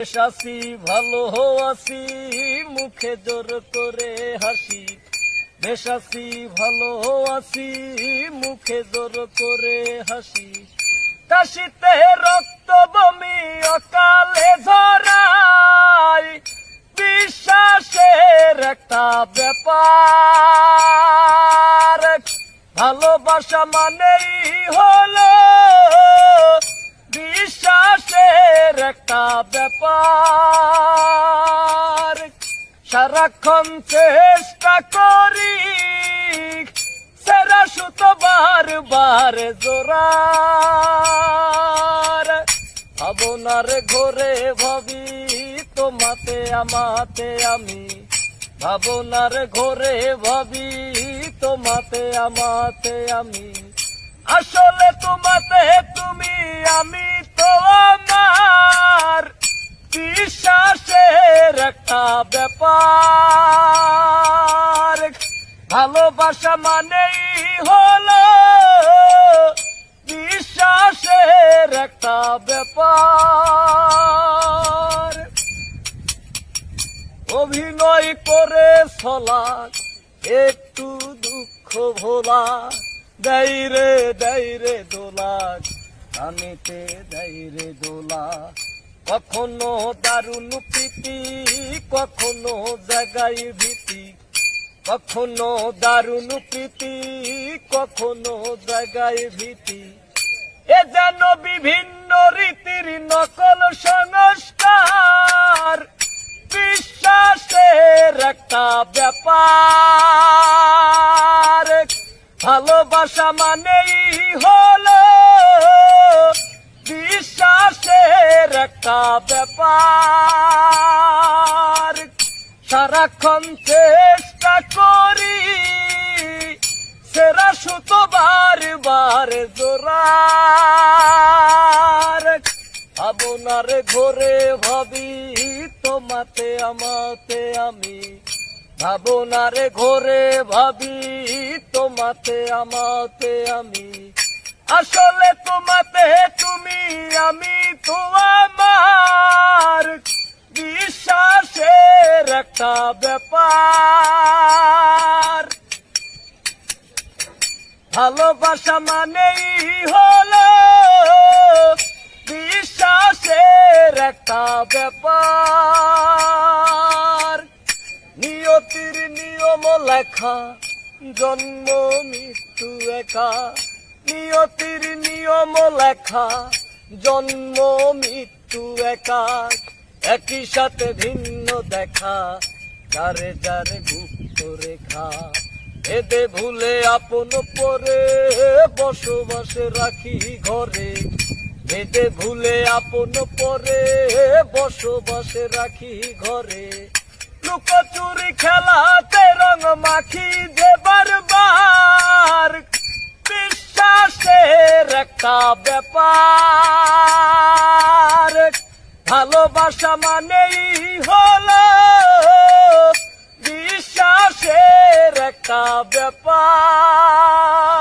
আছি ভালো আছি মুখে জোর করে হাসি, বেশ আছি ভালো আছি মুখে জোর করে হাসি। কাশিতে রক্ত বমি অকালে ঝরাই, বিশ্বাসের একটা ব্যাপার। ভালোবাসা মানেই হলো বিশ্বাসের একটা ব্যাপার। সারাক্ষণ চেষ্টা করি সেরা সুতো বারবার জোড়ার। ভাবনার ঘরে ভাবি তোমাতে আমাতে আমি, ভাবনার ঘরে ভাবি তোমাতে আমাতে আমি। আসলে তোমাতে তুমি আমি তো আমার বিশ্বাসের একটা ব্যাপার। ভালোবাসা মানেই হলো বিশ্বাসের একটা ব্যাপার। অভিনয় করে ছলা একটু দুঃখ ভোলা, দেয় রে দোলা কানেতে দেয় রে দোলা। কখনো দারুণ প্রীতি কখনো জাগায় ভীতি, কখনো দারুণ প্রীতি কখনো জাগায় ভীতি। এ যেন বিভিন্ন রীতির নকল সংস্কার, বিশ্বাসের একটা ব্যাপার। ভালোবাসা মানেই হলো বিশ্বাসের একটা ব্যাপার। সারাক্ষণ চেষ্টা করি সেরা সুতো বারবার জোড়ার। ভাবনার ঘরে ভাবি তোমাতে আমাতে আমি, ভাবনার ঘরে ভাবি তোমাতে আমাতে আমি। আসলে তোমাতে তুমি আমি তো আমার বিশ্বাসের একটা ব্যাপার। ভালোবাসা মানেই হলো বিশ্বাসের একটা ব্যাপার। নিয়তির নিয়ম লেখা জন্ম মৃত্যু একা, নিয়তির নিয়ম লেখা জন্ম মৃত্যু একা। একই সাথে ভিন্ন দেখা যারে যারে গুপ্ত রেখা। এদে ভুলে আপন পরে বসবাসে রাখি ঘরে, এদে ভুলে আপন পরে বসবাসে রাখি ঘরে। লুকোচুরি খেলাতে রং মাখি যে বারবার, বিশ্বাসের একটা ব্যাপার। ভালোবাসা মানেই হলো বিশ্বাসের একটা ব্যাপার।